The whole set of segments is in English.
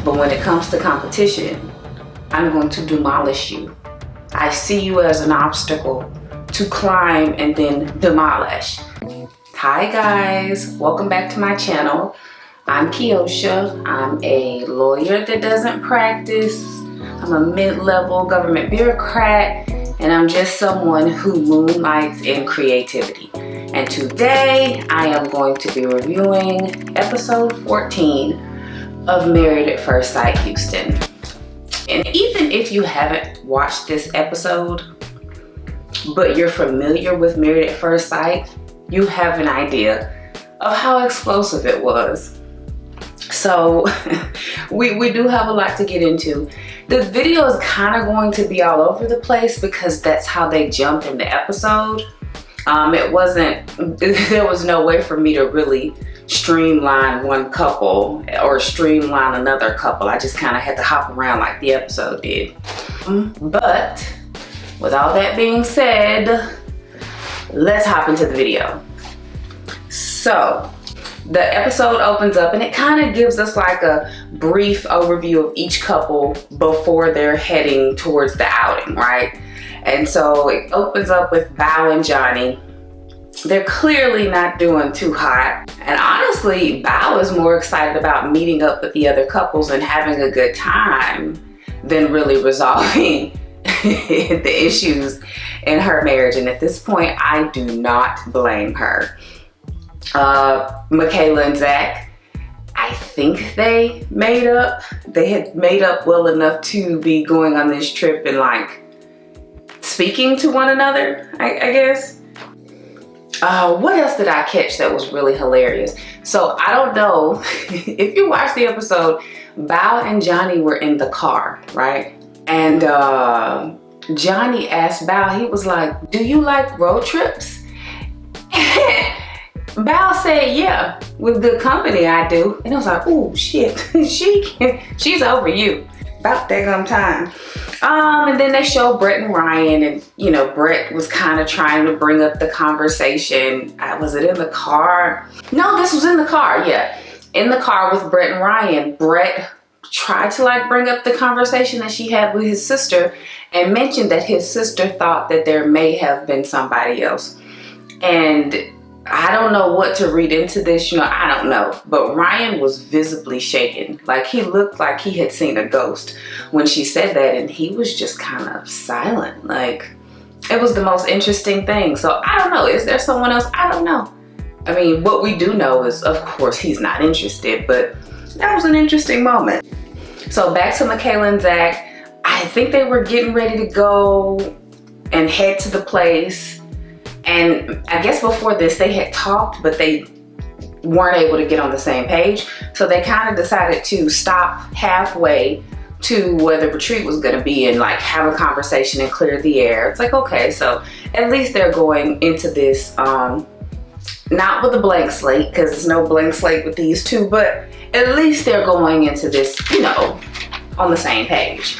But when it comes to competition, I'm going to demolish you. I see you as an obstacle to climb and then demolish. Hi guys, welcome back to my channel. I'm Kiosha. I'm a lawyer that doesn't practice. I'm a mid-level government bureaucrat, and I'm just someone who moonlights in creativity. And today I am going to be reviewing episode 14 of Married at First Sight Houston. And even if you haven't watched this episode, but you're familiar with Married at First Sight, you have an idea of how explosive it was. So we do have a lot to get into. The video is kind of going to be all over the place because that's how they jumped in the episode. There was no way for me to really streamline one couple or streamline another couple. I just kind of had to hop around like the episode did. But with all that being said, let's hop into the video. So the episode opens up and it kind of gives us like a brief overview of each couple before they're heading towards the outing, right? And so it opens up with Bao and Johnny. They're clearly not doing too hot. And honestly, Bao is more excited about meeting up with the other couples and having a good time than really resolving the issues in her marriage. And at this point, I do not blame her. Michaela and Zach, I think they made up. They had made up well enough to be going on this trip and like speaking to one another, I guess. What else did I catch that was really hilarious? So I don't know if you watched the episode, Bao and Johnny were in the car, right? And Johnny asked Bao, he was like, "Do you like road trips?" Bao said, "Yeah, with good company I do." And I was like, "Oh shit, she's over you." About that time. And then they show Brett and Ryan, and you know, Brett was kind of trying to bring up the conversation. Was it in the car? No, this was in the car, yeah. In the car with Brett and Ryan. Brett tried to like bring up the conversation that she had with his sister and mentioned that his sister thought that there may have been somebody else. And I don't know what to read into this, you know, I don't know. But Ryan was visibly shaken. Like he looked like he had seen a ghost when she said that, and he was just kind of silent. Like it was the most interesting thing. So I don't know, is there someone else? I don't know. I mean, what we do know is, of course, he's not interested, but that was an interesting moment. So back to Michaela and Zach. I think they were getting ready to go and head to the place. And I guess before this they had talked, but they weren't able to get on the same page. So they kind of decided to stop halfway to where the retreat was gonna be and like have a conversation and clear the air. It's like, okay, so at least they're going into this, not with a blank slate, because there's no blank slate with these two, but at least they're going into this, you know, on the same page.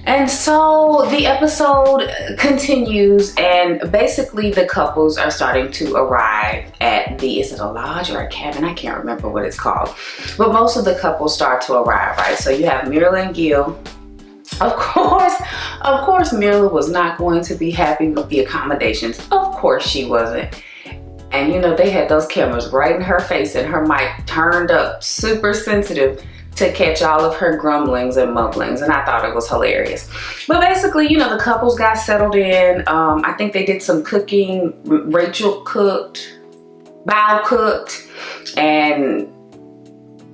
And so the episode continues, and basically the couples are starting to arrive at the, is it a lodge or a cabin? I can't remember what it's called. But most of the couples start to arrive, right? So you have Myrla and Gil. Of course, Myrla was not going to be happy with the accommodations. Of course she wasn't. And you know, they had those cameras right in her face and her mic turned up super sensitive to catch all of her grumblings and mumblings, and I thought it was hilarious. But basically, you know, the couples got settled in. I think they did some cooking. Rachel cooked, Bao cooked, and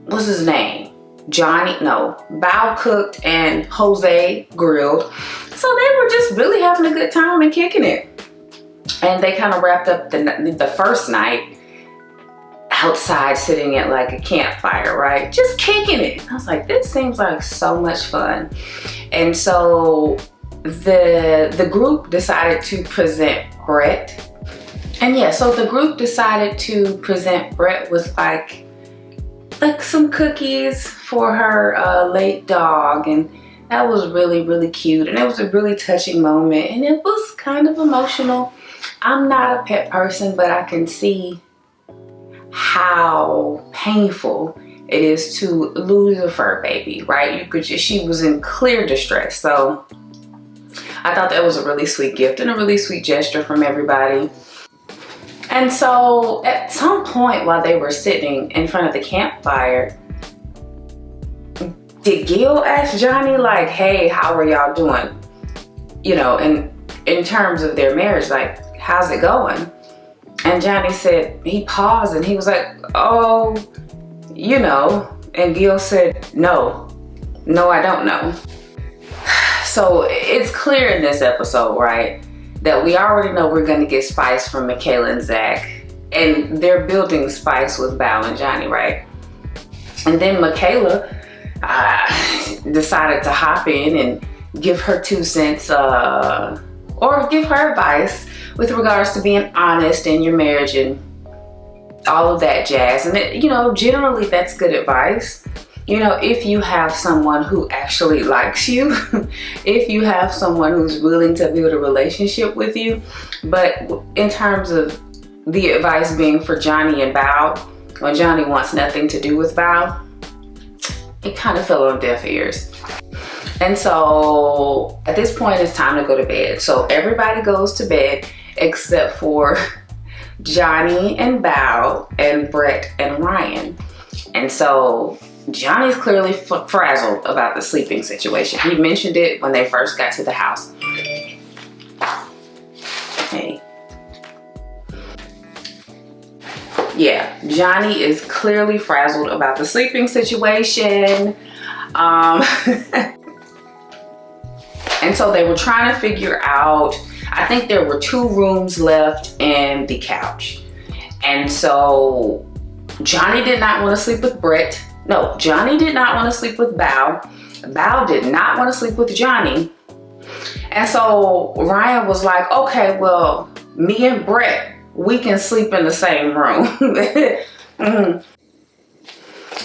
what's his name? Johnny, no, Bao cooked and Jose grilled. So they were just really having a good time and kicking it. And they kind of wrapped up the first night outside sitting at like a campfire, right? Just kicking it. I was like, this seems like so much fun. And so the group decided to present Brett. And yeah, so the group decided to present Brett with like some cookies for her late dog. And that was really, really cute. And it was a really touching moment. And it was kind of emotional. I'm not a pet person, but I can see how painful it is to lose a fur baby, right? She was in clear distress. So I thought that was a really sweet gift and a really sweet gesture from everybody. And so at some point while they were sitting in front of the campfire, did Gil ask Johnny, like, hey, how are y'all doing? You know, and in terms of their marriage, like, how's it going? And Johnny said, he paused and he was like, oh, you know. And Gil said, no, I don't know. So it's clear in this episode, right, that we already know we're gonna get spice from Michaela and Zach. And they're building spice with Bao and Johnny, right? And then Michaela decided to hop in and give her 2 cents or give her advice with regards to being honest in your marriage and all of that jazz. And it, you know, generally that's good advice. You know, if you have someone who actually likes you, if you have someone who's willing to build a relationship with you. But in terms of the advice being for Johnny and Bao, when Johnny wants nothing to do with Bao, it kind of fell on deaf ears. And so at this point it's time to go to bed. So everybody goes to bed except for Johnny and Bao and Brett and Ryan. And so Johnny's clearly frazzled about the sleeping situation. He mentioned it when they first got to the house. Hey. Yeah, Johnny is clearly frazzled about the sleeping situation. And so they were trying to figure out, I think there were 2 rooms left and the couch. And so Johnny did not want to sleep with Brett. No, Johnny did not want to sleep with Bao. Bao did not want to sleep with Johnny. And so Ryan was like, okay, well, me and Brett, we can sleep in the same room.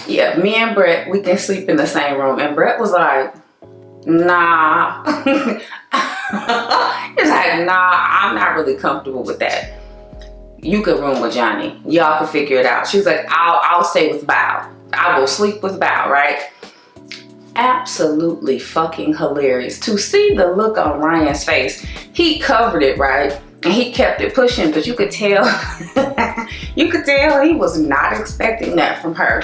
Yeah, me and Brett, we can sleep in the same room. And Brett was like, nah. He's like, nah, I'm not really comfortable with that. You could room with Johnny. Y'all can figure it out. She was like, I'll stay with Bao. I will sleep with Bao, right? Absolutely fucking hilarious. To see the look on Ryan's face, he covered it, right? And he kept it pushing, but you could tell, you could tell he was not expecting that from her.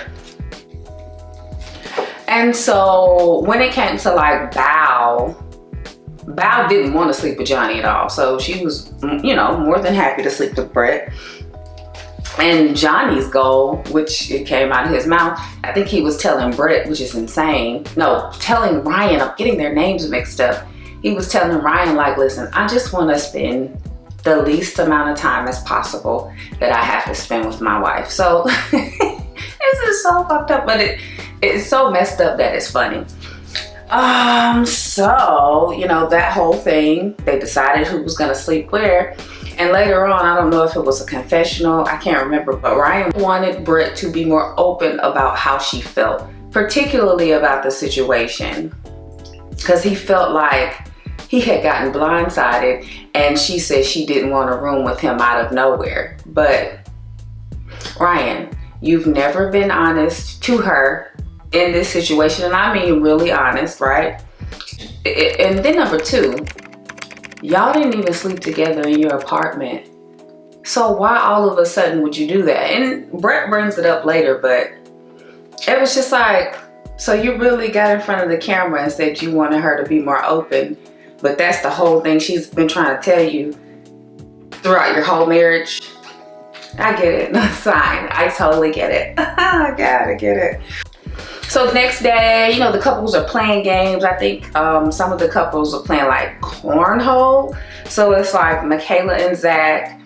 And so when it came to like Bao didn't want to sleep with Johnny at all. So she was, you know, more than happy to sleep with Brett. And Johnny's goal, which it came out of his mouth, I think he was telling Brett, which is insane. No, telling Ryan, I'm getting their names mixed up. He was telling Ryan, like, listen, I just want to spend the least amount of time as possible that I have to spend with my wife. So this is so fucked up, but it's so messed up that it's funny. So, you know, that whole thing, they decided who was gonna sleep where. And later on, I don't know if it was a confessional, I can't remember, but Ryan wanted Brett to be more open about how she felt, particularly about the situation, because he felt like he had gotten blindsided and she said she didn't want to room with him out of nowhere. But Ryan, you've never been honest to her in this situation, and I mean really honest, right? And then number 2, y'all didn't even sleep together in your apartment. So why all of a sudden would you do that? And Brett brings it up later, but it was just like, so you really got in front of the camera and said you wanted her to be more open, but that's the whole thing she's been trying to tell you throughout your whole marriage. I get it, that's fine. I totally get it. I gotta get it. So the next day, you know, the couples are playing games. I think some of the couples are playing like cornhole. So it's like Michaela and Zach,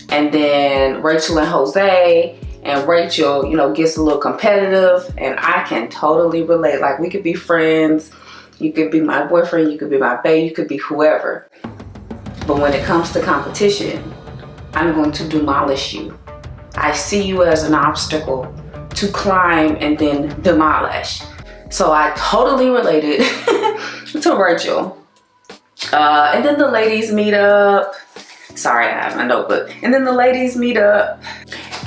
and then Rachel and Jose. And Rachel, you know, gets a little competitive, and I can totally relate. Like, we could be friends. You could be my boyfriend. You could be my bae. You could be whoever. But when it comes to competition, I'm going to demolish you. I see you as an obstacle to climb and then demolish. So I totally related to Rachel. And then the ladies meet up. Sorry, I have my notebook. And then the ladies meet up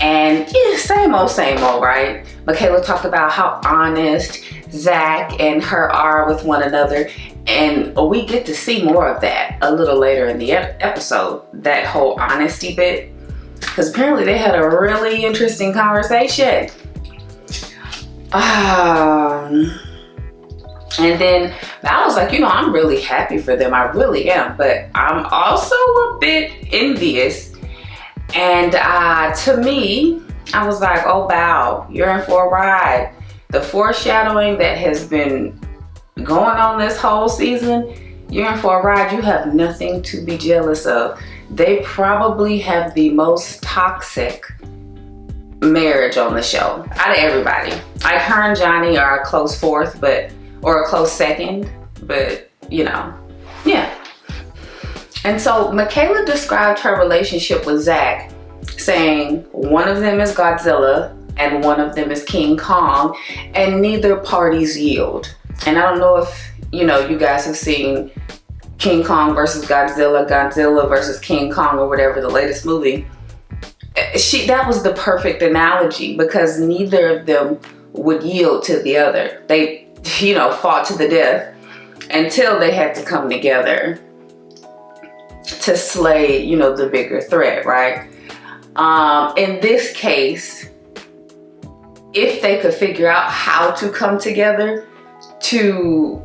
And yeah, same old, right? Michaela talked about how honest Zach and her are with one another. And we get to see more of that a little later in the episode, that whole honesty bit. Because apparently they had a really interesting conversation. And then I was like, I'm really happy for them. I really am. But I'm also a bit envious. And to me, I was like, oh, Bao, you're in for a ride. The foreshadowing that has been going on this whole season, you're in for a ride. You have nothing to be jealous of. They probably have the most toxic marriage on the show out of everybody. Like her and Johnny are a close fourth, or a close second, but yeah. And so Michaela described her relationship with Zach, saying one of them is Godzilla and one of them is King Kong, and neither parties yield. And I don't know if you guys have seen King Kong versus Godzilla, Godzilla versus King Kong, or whatever, the latest movie. That was the perfect analogy, because neither of them would yield to the other. They fought to the death until they had to come together to slay, the bigger threat, right? In this case, if they could figure out how to come together to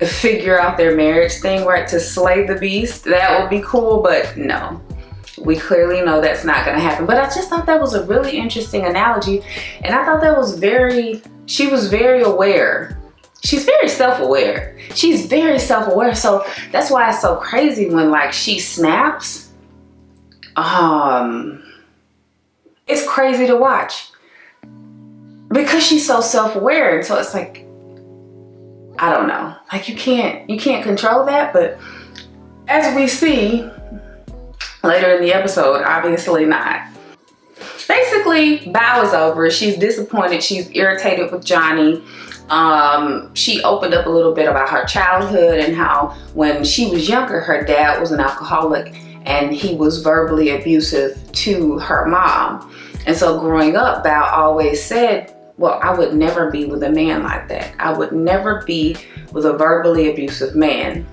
figure out their marriage thing, right, to slay the beast, that would be cool, but no. We clearly know that's not going to happen. But I just thought that was a really interesting analogy, and I thought that was she was very aware. She's very self-aware. So that's why it's so crazy when she snaps. It's crazy to watch because she's so self-aware. And so it's like, I don't know. You can't control that. But as we see later in the episode, obviously not. Basically, Bao is over. She's disappointed. She's irritated with Johnny. She opened up a little bit about her childhood and how when she was younger, her dad was an alcoholic and he was verbally abusive to her mom. And so growing up, Bao always said, well, I would never be with a man like that. I would never be with a verbally abusive man.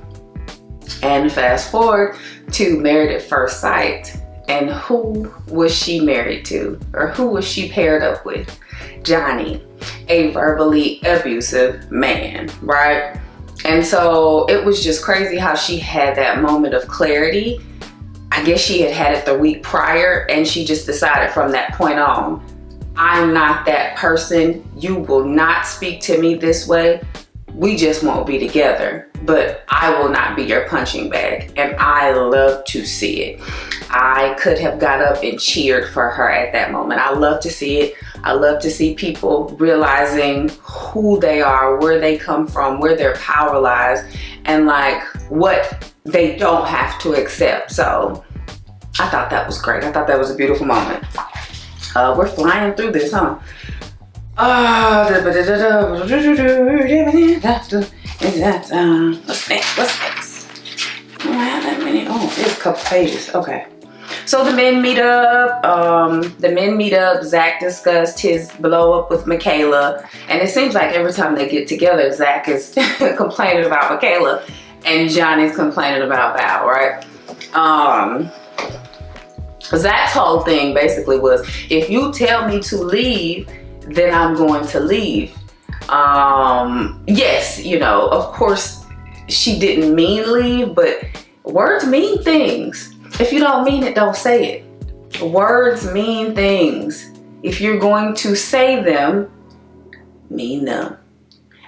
And fast forward to Married at First Sight. And who was she married to? Or who was she paired up with? Johnny, a verbally abusive man, right? And so it was just crazy how she had that moment of clarity. I guess she had it the week prior, and she just decided from that point on, I'm not that person. You will not speak to me this way. We just won't be together, but I will not be your punching bag. And I love to see it. I could have got up and cheered for her at that moment. I love to see it. I love to see people realizing who they are, where they come from, where their power lies, and what they don't have to accept. So I thought that was great. I thought that was a beautiful moment. We're flying through this, huh? What's next? I don't have that many. Oh, there's a couple pages. Okay. So the men meet up. Zach discussed his blow up with Michaela. And it seems like every time they get together, Zach is complaining about Michaela and Johnny's complaining about Bao, right? Zach's whole thing basically was, if you tell me to leave, then I'm going to leave. Yes, of course she didn't mean leave, but words mean things. If you don't mean it, don't say it. Words mean things. If you're going to say them, mean them.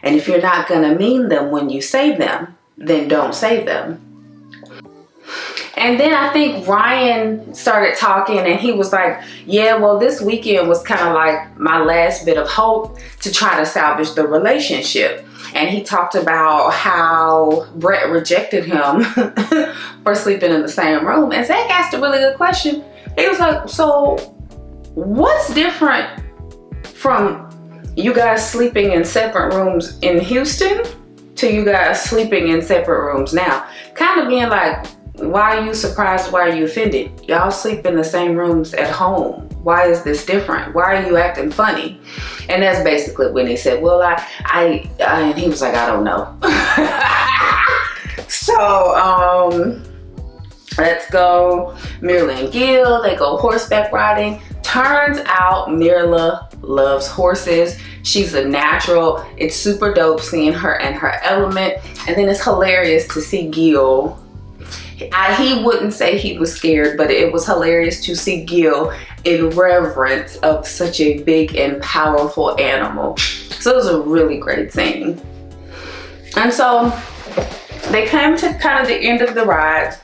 And if you're not going to mean them when you say them, then don't say them. And then I think Ryan started talking and he was like, yeah, well, this weekend was kind of like my last bit of hope to try to salvage the relationship. And he talked about how Brett rejected him for sleeping in the same room. And Zach asked a really good question. He was like, so what's different from you guys sleeping in separate rooms in Houston to you guys sleeping in separate rooms now? Kind of being like, why are you surprised? Why are you offended? Y'all sleep in the same rooms at home. Why is this different? Why are you acting funny? And that's basically when he said, well, and he was like, I don't know. So, let's go. Myrla and Gil, they go horseback riding. Turns out Myrla loves horses. She's a natural. It's super dope seeing her in her element. And then it's hilarious to see Gil. He wouldn't say he was scared, but it was hilarious to see Gil in reverence of such a big and powerful animal. So it was a really great scene. And so they came to kind of the end of the ride.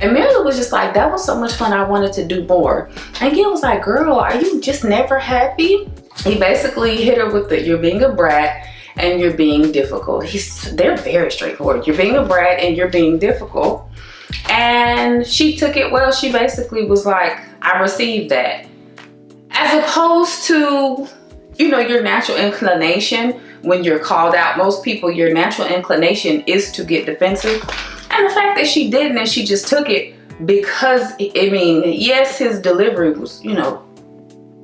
And Myrla was just like, that was so much fun, I wanted to do more. And Gil was like, girl, are you just never happy? He basically hit her with the, you're being a brat and you're being difficult. They're very straightforward. You're being a brat and you're being difficult. And she took it well. She basically was like, I received that. As opposed to, you know, your natural inclination when you're called out. Most people, your natural inclination is to get defensive. And the fact that she didn't and she just took it because, I mean, yes, his delivery was, you know,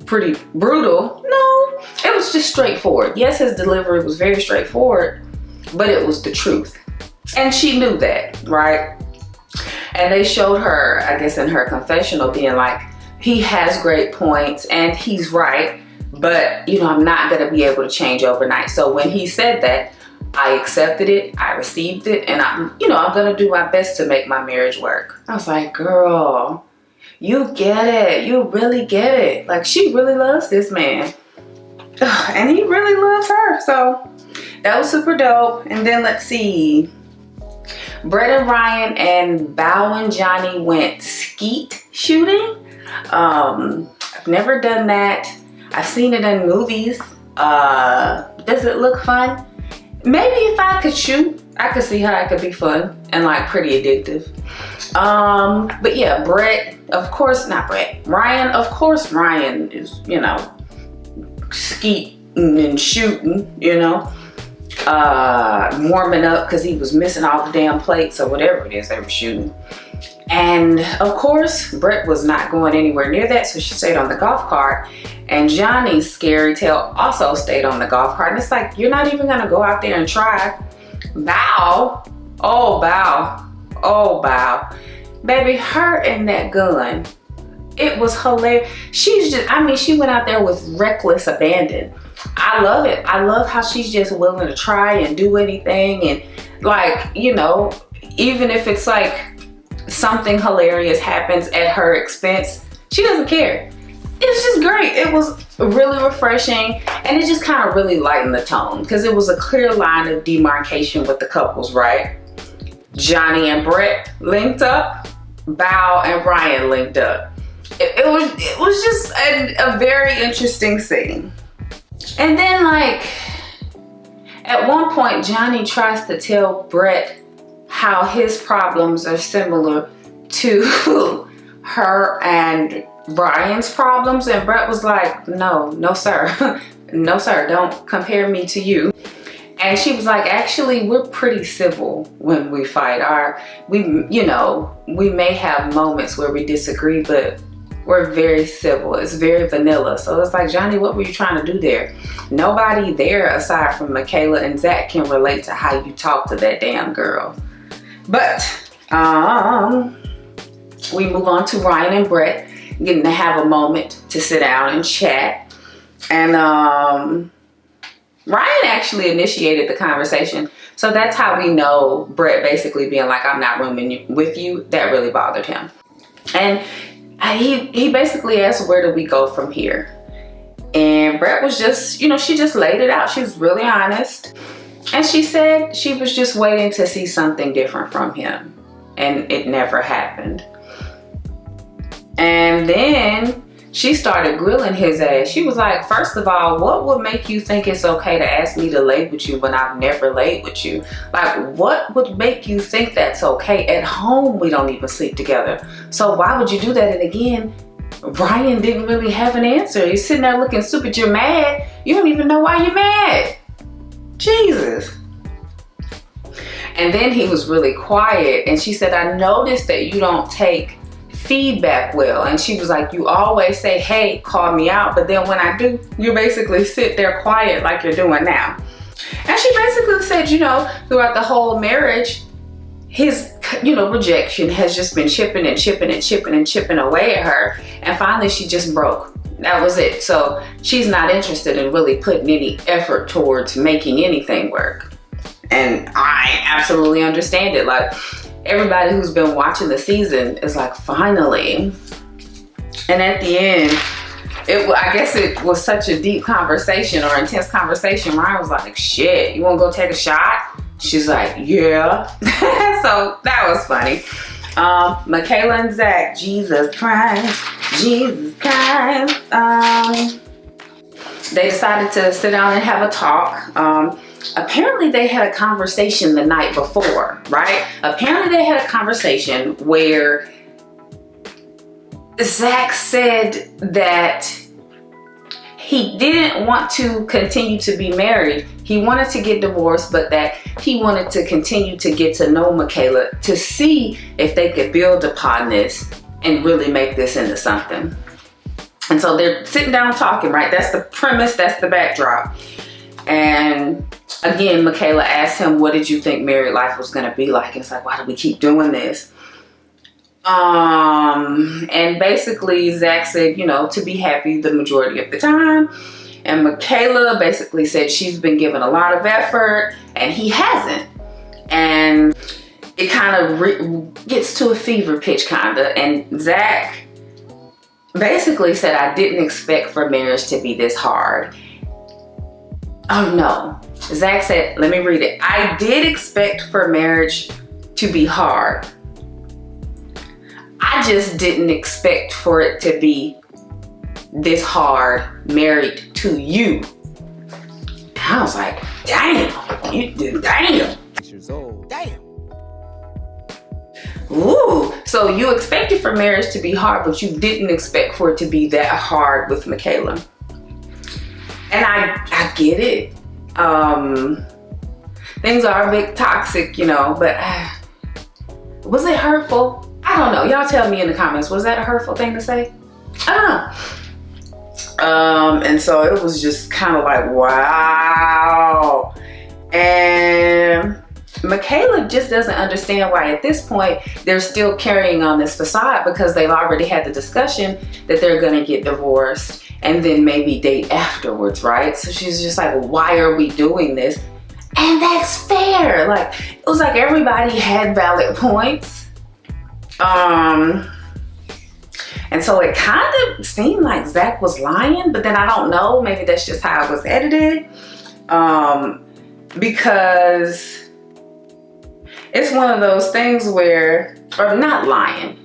pretty brutal. No, it was just straightforward. Yes, his delivery was very straightforward, but it was the truth. And she knew that, right? And they showed her, I guess in her confessional, being like, he has great points and he's right, but, you know, I'm not going to be able to change overnight. So when he said that, I accepted it, I received it, and I'm going to do my best to make my marriage work. I was like, girl, you get it. You really get it. Like, she really loves this man. And he really loves her. So that was super dope. And then let's see. Brett and Ryan and Bao and Johnny went skeet shooting. I've never done that. I've seen it in movies. Does it look fun? Maybe if I could shoot, I could see how it could be fun and like pretty addictive. But yeah, Brett, of course, not Brett. Ryan, of course, Ryan is, you know, skeeting and shooting, you know, warming up because he was missing all the damn plates or whatever it is they were shooting. And of course, Brett was not going anywhere near that, so she stayed on the golf cart. And Johnny's scary tail also stayed on the golf cart. And it's like, you're not even gonna go out there and try. Bao, oh Bao, baby, her and that gun, it was hilarious. She's just, I mean, she went out there with reckless abandon. I love it. I love how she's just willing to try and do anything. And like, you know, even if it's like something hilarious happens at her expense, she doesn't care. It's just great. It was really refreshing, and it just kind of really lightened the tone because it was a clear line of demarcation with the couples, right? Johnny and Brett linked up, Bao and Ryan linked up. It was just a very interesting scene. And then, like, at one point, Johnny tries to tell Brett how his problems are similar to her and Ryan's problems, and Brett was like, no sir, no sir, don't compare me to you. And she was like, actually, we're pretty civil when we fight. We may have moments where we disagree, but we're very civil. It's very vanilla. So it's like, Johnny, what were you trying to do there? Nobody there aside from Michaela and Zach can relate to how you talk to that damn girl. But we move on to Ryan and Brett getting to have a moment to sit down and chat. And Ryan actually initiated the conversation. So that's how we know Brett basically being like, I'm not rooming with you. That really bothered him. And he basically asked, where do we go from here? And Brett was just, you know, she just laid it out. She was really honest. And she said she was just waiting to see something different from him. And it never happened. And then she started grilling his ass. She was like, first of all, what would make you think it's okay to ask me to lay with you when I've never laid with you? Like, what would make you think that's okay? At home, we don't even sleep together. So why would you do that? And again, Ryan didn't really have an answer. He's sitting there looking stupid. You're mad. You don't even know why you're mad. Jesus. And then he was really quiet. And she said, I noticed that you don't take feedback well. And she was like, you always say, hey, call me out. But then when I do, you basically sit there quiet like you're doing now. And she basically said, you know, throughout the whole marriage, his, you know, rejection has just been chipping away at her. And finally she just broke. That was it. So she's not interested in really putting any effort towards making anything work. And I absolutely understand it. Like, everybody who's been watching the season is like, finally. And at the end, I guess it was such a deep conversation or intense conversation. Ryan was like, shit, you wanna go take a shot? She's like, yeah. So that was funny. Michaela and Zach, Jesus Christ. They decided to sit down and have a talk. Apparently they had a conversation the night before, right? Apparently they had a conversation where Zach said that he didn't want to continue to be married. He wanted to get divorced, but that he wanted to continue to get to know Michaela to see if they could build upon this and really make this into something. And so they're sitting down talking, right? That's the premise, that's the backdrop. And again, Michaela asked him, what did you think married life was gonna be like? And it's like, why do we keep doing this? And basically Zach said, you know, to be happy the majority of the time. And Michaela basically said she's been given a lot of effort and he hasn't. And it kind of gets to a fever pitch kinda. And Zach basically said, I didn't expect for marriage to be this hard. Oh no. Zach said, let me read it. I did expect for marriage to be hard. I just didn't expect for it to be this hard married to you. And I was like, damn, you did, damn. 6 years old, damn. Ooh, so you expected for marriage to be hard, but you didn't expect for it to be that hard with Michaela. And I get it. Things are a bit toxic, you know, but was it hurtful? I don't know. Y'all tell me in the comments, was that a hurtful thing to say? I don't know. And so it was just kind of like, wow. And Michaela just doesn't understand why at this point they're still carrying on this facade, because they've already had the discussion that they're gonna get divorced and then maybe date afterwards, right? So she's just like, why are we doing this? And that's fair. Like, it was like everybody had valid points. And so it kind of seemed like Zach was lying, but then I don't know, maybe that's just how it was edited. Because it's one of those things where, or not lying,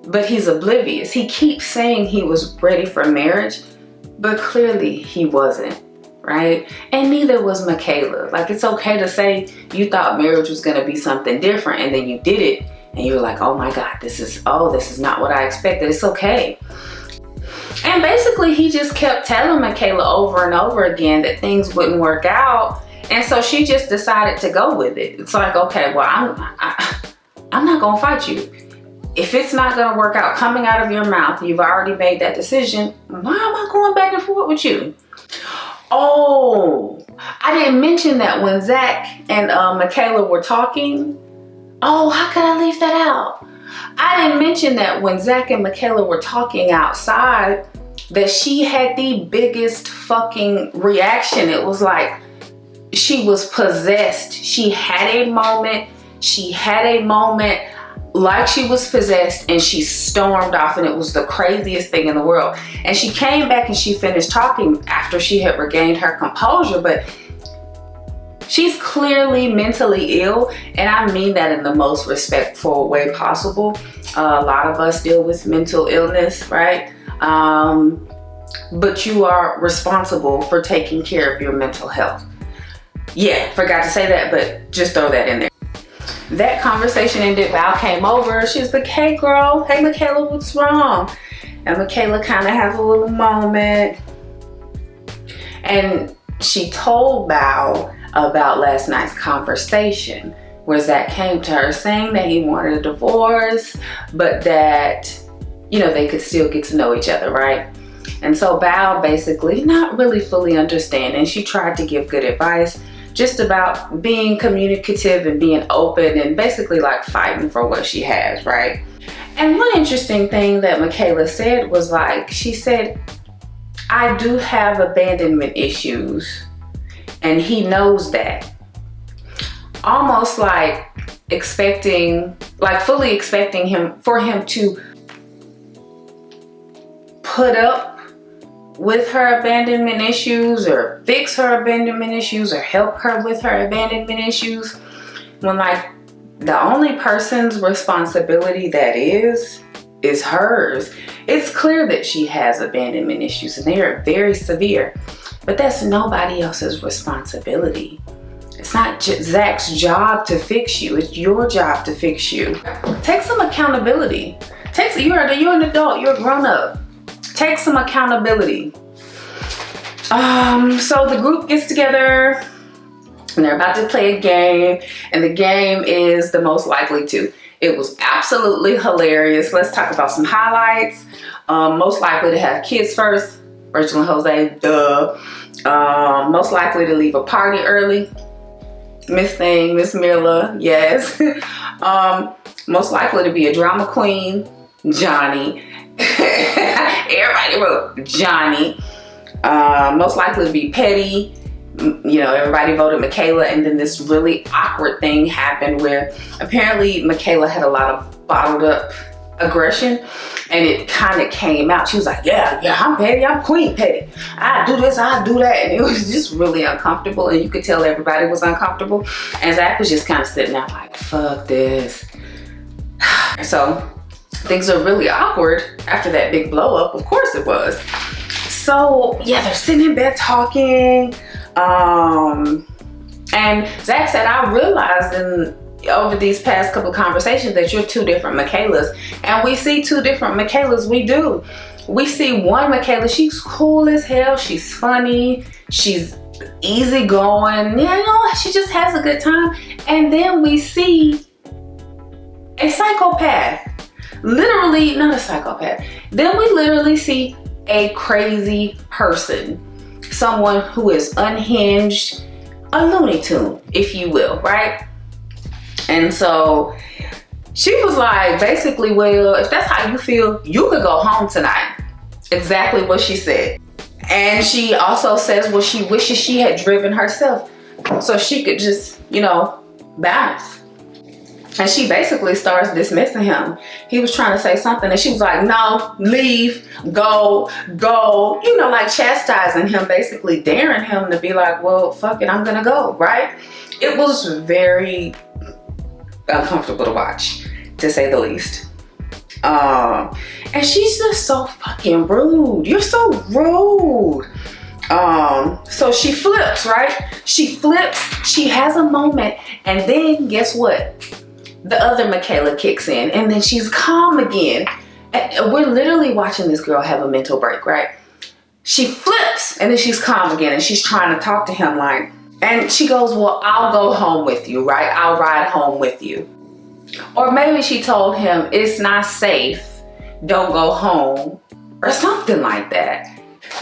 but he's oblivious. He keeps saying he was ready for marriage, but clearly he wasn't, right? And neither was Michaela. Like, it's okay to say you thought marriage was gonna be something different and then you did it and you were like, oh my God, this is not what I expected. It's okay. And basically he just kept telling Michaela over and over again that things wouldn't work out. And so she just decided to go with it. It's like, okay, well, I'm not gonna fight you. If it's not gonna work out coming out of your mouth, you've already made that decision, why am I going back and forth with you? Oh, I didn't mention that when Zach and Michaela were talking. Oh, how could I leave that out? I didn't mention that when Zach and Michaela were talking outside, that she had the biggest fucking reaction. It was like she was possessed. She had a moment like she was possessed, and she stormed off, and it was the craziest thing in the world. And she came back and she finished talking after she had regained her composure, but she's clearly mentally ill, and I mean that in the most respectful way possible. A lot of us deal with mental illness, right? But you are responsible for taking care of your mental health. Yeah, forgot to say that, but just throw that in there. That conversation ended. Bao came over. She's like, hey girl, hey Michaela, what's wrong? And Michaela kind of has a little moment. And she told Bao about last night's conversation where Zach came to her saying that he wanted a divorce, but that, you know, they could still get to know each other, right? And so Bao basically not really fully understanding. She tried to give good advice just about being communicative and being open and basically like fighting for what she has, right? And one interesting thing that Michaela said was like, she said, I do have abandonment issues and he knows that. Almost like expecting, like fully expecting him to put up with her abandonment issues or fix her abandonment issues or help her with her abandonment issues, when like the only person's responsibility that is hers. It's clear that she has abandonment issues and they are very severe, but that's nobody else's responsibility. It's not Zach's job to fix you. It's your job to fix you. Take some accountability. You're an adult, you're a grown up. Take some accountability. So the group gets together and they're about to play a game, and the game is the most likely to. It was absolutely hilarious. Let's talk about some highlights. Most likely to have kids first, Rachel and Jose, duh. Most likely to leave a party early, Miss Myrla, yes. Most likely to be a drama queen, Johnny. Everybody wrote Johnny. Most likely to be petty. You know, everybody voted Michaela, and then this really awkward thing happened where apparently Michaela had a lot of bottled up aggression, and it kind of came out. She was like, yeah, I'm petty, I'm queen petty. I do this, I do that. And it was just really uncomfortable, and you could tell everybody was uncomfortable. And Zach was just kind of sitting there like, fuck this. So things are really awkward after that big blow up. Of course it was. So yeah, they're sitting in bed talking. And Zach said, I realized over these past couple of conversations that you're two different Michaelas. And we see two different Michaelas, we do. We see one Michaela, she's cool as hell, she's funny, she's easygoing, you know, she just has a good time. And then we see a psychopath. Literally, not a psychopath. Then we literally see a crazy person. Someone who is unhinged, a Looney Tune, if you will, right? And so she was like, basically, well, if that's how you feel, you could go home tonight. Exactly what she said. And she also says, well, she wishes she had driven herself so she could just, you know, bounce. And she basically starts dismissing him. He was trying to say something and she was like, no, leave, go, you know, like chastising him, basically daring him to be like, well, fuck it, I'm gonna go, right? It was very uncomfortable to watch, to say the least. And she's just so fucking rude. You're so rude. So she flips, right? She flips, she has a moment, and then guess what? The other Michaela kicks in, and then she's calm again. And we're literally watching this girl have a mental break, right? She flips, and then she's calm again, and she's trying to talk to him like, and she goes, well, I'll go home with you, right? I'll ride home with you. Or maybe she told him, it's not safe, don't go home, or something like that.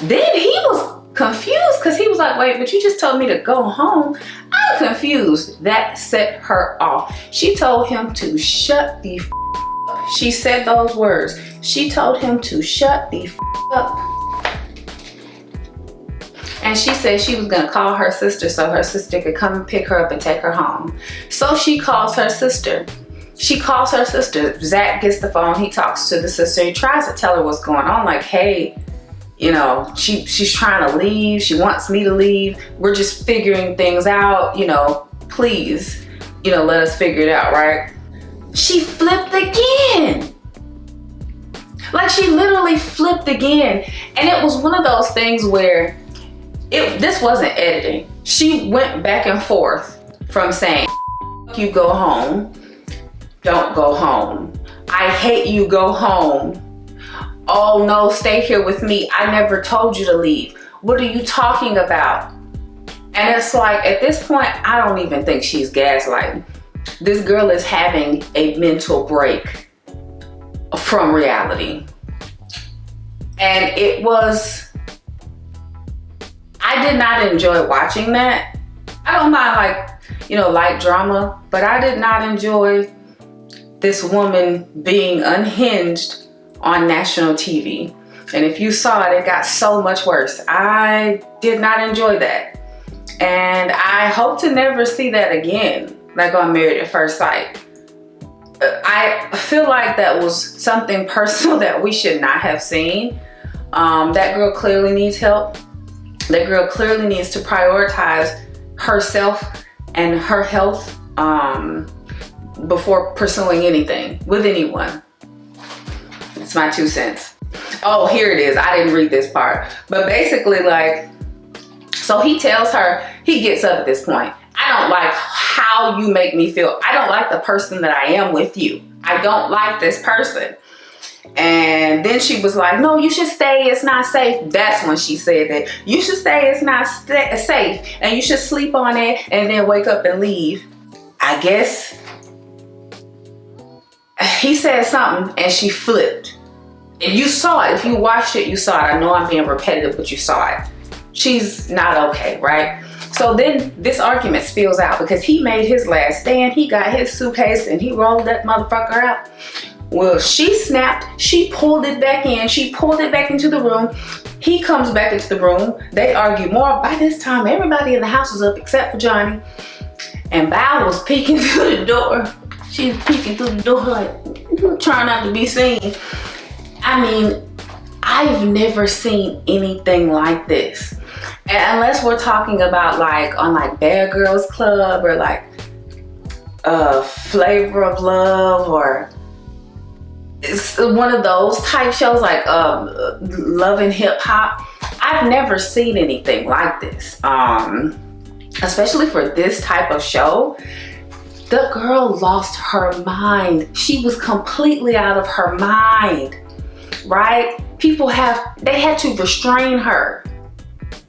Then he was confused because he was like, wait, but you just told me to go home. I'm confused. That set her off. She told him to shut the f up. She said those words. She told him to shut the f up. And she said she was gonna call her sister so her sister could come and pick her up and take her home. So she calls her sister. Zach gets the phone, he talks to the sister, he tries to tell her what's going on, like, hey, you know, she's trying to leave. She wants me to leave. We're just figuring things out. You know, please, you know, let us figure it out, right? She flipped again. Like she literally flipped again. And it was one of those things where this wasn't editing. She went back and forth from saying, you go home, don't go home. I hate you, go home. Oh no, stay here with me. I never told you to leave. What are you talking about? And it's like, at this point, I don't even think she's gaslighting. This girl is having a mental break from reality. And it was, I did not enjoy watching that. I don't mind light drama, but I did not enjoy this woman being unhinged on national TV. And if you saw it, it got so much worse. I did not enjoy that. And I hope to never see that again, like on Married at First Sight. I feel like that was something personal that we should not have seen. That girl clearly needs help. That girl clearly needs to prioritize herself and her health before pursuing anything with anyone. It's my 2 cents. Oh, here it is. I didn't read this part. But basically, so he tells her, he gets up at this point. I don't like how you make me feel. I don't like the person that I am with you. I don't like this person. And then she was like, no, you should stay. It's not safe. That's when she said that. You should stay. It's not safe. And you should sleep on it and then wake up and leave. I guess he said something and she flipped. And you saw it. If you watched it, you saw it. I know I'm being repetitive, but you saw it. She's not okay, right? So then this argument spills out because he made his last stand. He got his suitcase and he rolled that motherfucker out. Well, she snapped. She pulled it back in. She pulled it back into the room. He comes back into the room. They argue more. By this time, everybody in the house was up except for Johnny. And Bao was peeking through the door. She was peeking through the door like, trying not to be seen. I mean, I've never seen anything like this. And unless we're talking about on Bad Girls Club or Flavor of Love, or it's one of those type shows like Love and Hip Hop. I've never seen anything like this. Especially for this type of show. The girl lost her mind. She was completely out of her mind, right? They had to restrain her.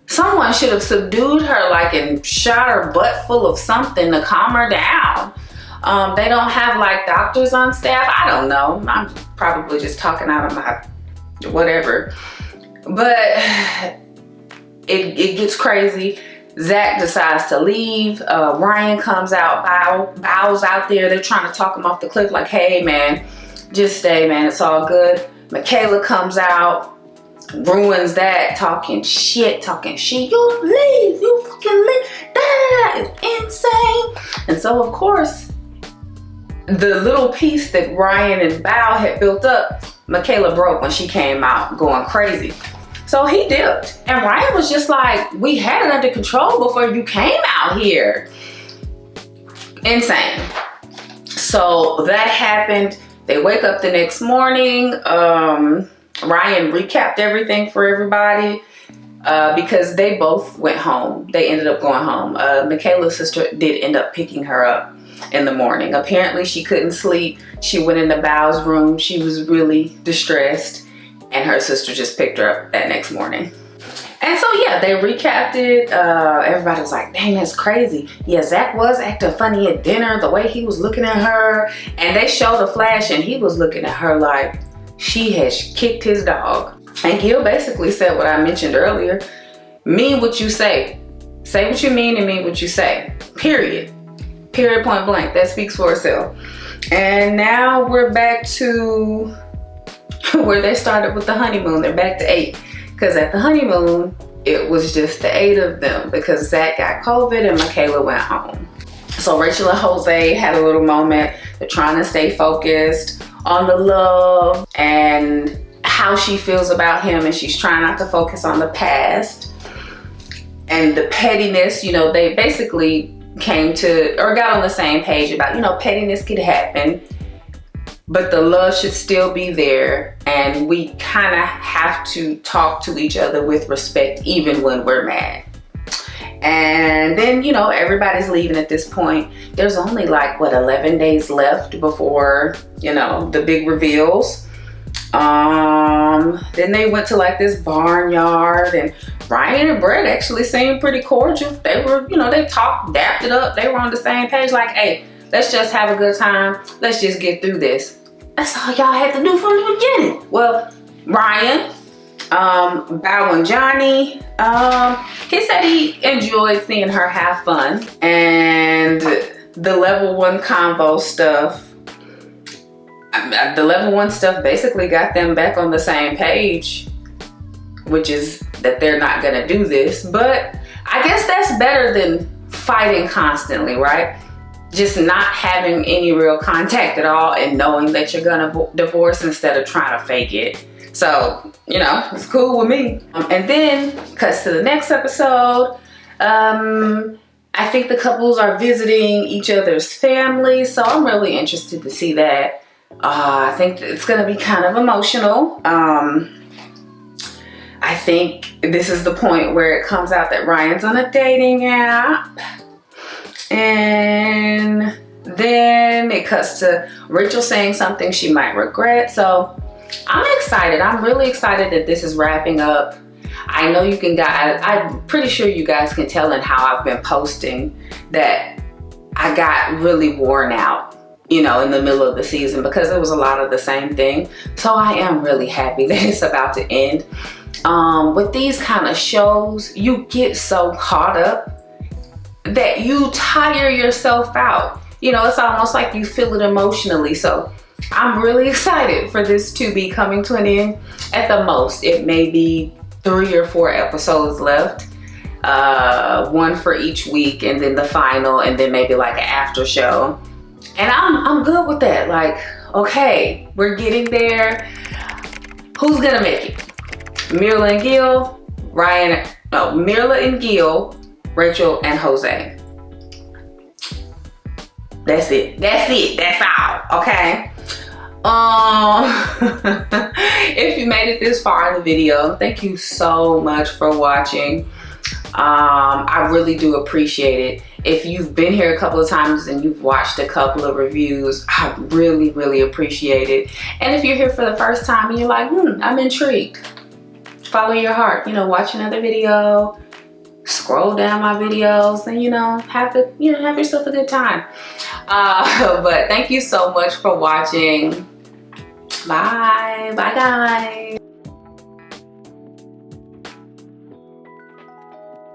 Someone should have subdued her and shot her butt full of something to calm her down. They don't have doctors on staff. I don't know. I'm probably just talking out of my whatever. But it gets crazy. Zach decides to leave. Ryan comes out. Bao's out there. They're trying to talk him off the cliff like, hey man, just stay, man. It's all good. Michaela comes out, ruins that, talking shit. You leave. You fucking leave. That is insane. And so, of course, the little piece that Ryan and Bao had built up, Michaela broke when she came out going crazy. So he dipped. And Ryan was just like, we had it under control before you came out here. Insane. So that happened. They wake up the next morning. Ryan recapped everything for everybody because they both went home. They ended up going home. Michaela's sister did end up picking her up in the morning. Apparently she couldn't sleep. She went into Bao's room. She was really distressed. And her sister just picked her up that next morning. And so, yeah, they recapped it. Everybody was like, dang, that's crazy. Yeah, Zach was acting funny at dinner, the way he was looking at her. And they showed a flash and he was looking at her like she has kicked his dog. And Gil basically said what I mentioned earlier. Mean what you say. Say what you mean and mean what you say. Period. Period, point blank. That speaks for itself. And now we're back to where they started with the honeymoon. They're back to 8. Because at the honeymoon, it was just the 8 of them because Zach got COVID and Michaela went home. So Rachel and Jose had a little moment. They're trying to stay focused on the love and how she feels about him, and she's trying not to focus on the past and the pettiness. You know, they basically came to or got on the same page about, you know, pettiness could happen, but the love should still be there, and we kind of have to talk to each other with respect even when we're mad. And then, you know, everybody's leaving at this point. There's only like, what, 11 days left before, you know, the big reveals. Then they went to like this barnyard, and Ryan and Brett actually seemed pretty cordial. They were, you know, they talked, dapped it up. They were on the same page like, hey, let's just have a good time. Let's just get through this. That's all y'all had to do from the beginning. Well, Ryan, Bao and Johnny, he said he enjoyed seeing her have fun, and the level 1 convo stuff, the level 1 stuff basically got them back on the same page, which is that they're not gonna do this. But I guess that's better than fighting constantly, right? Just not having any real contact at all and knowing that you're gonna divorce instead of trying to fake it. So, you know, it's cool with me. And then cuts to the next episode. I think the couples are visiting each other's families, so I'm really interested to see that. I think it's gonna be kind of emotional. I think this is the point where it comes out that Ryan's on a dating app. And then it cuts to Rachel saying something she might regret. So I'm excited. I'm really excited that this is wrapping up. I know you can guys, I'm pretty sure you guys can tell in how I've been posting that I got really worn out, you know, in the middle of the season because it was a lot of the same thing. So I am really happy that it's about to end. With these kind of shows, you get so caught up that you tire yourself out. You know, it's almost like you feel it emotionally. So I'm really excited for this to be coming to an end. At the most, it may be 3 or 4 episodes left. 1 for each week, and then the final, and then maybe like an after show. And I'm good with that. Like, okay, we're getting there. Who's gonna make it? Myrla and Gil, Myrla and Gil, Rachel and Jose. That's it. That's it. That's all. Okay. If you made it this far in the video, thank you so much for watching. I really do appreciate it. If you've been here a couple of times and you've watched a couple of reviews, I really, really appreciate it. And if you're here for the first time and you're like, I'm intrigued, follow your heart. You know, watch another video, scroll down my videos, and have yourself a good time. But thank you so much for watching. Bye guys.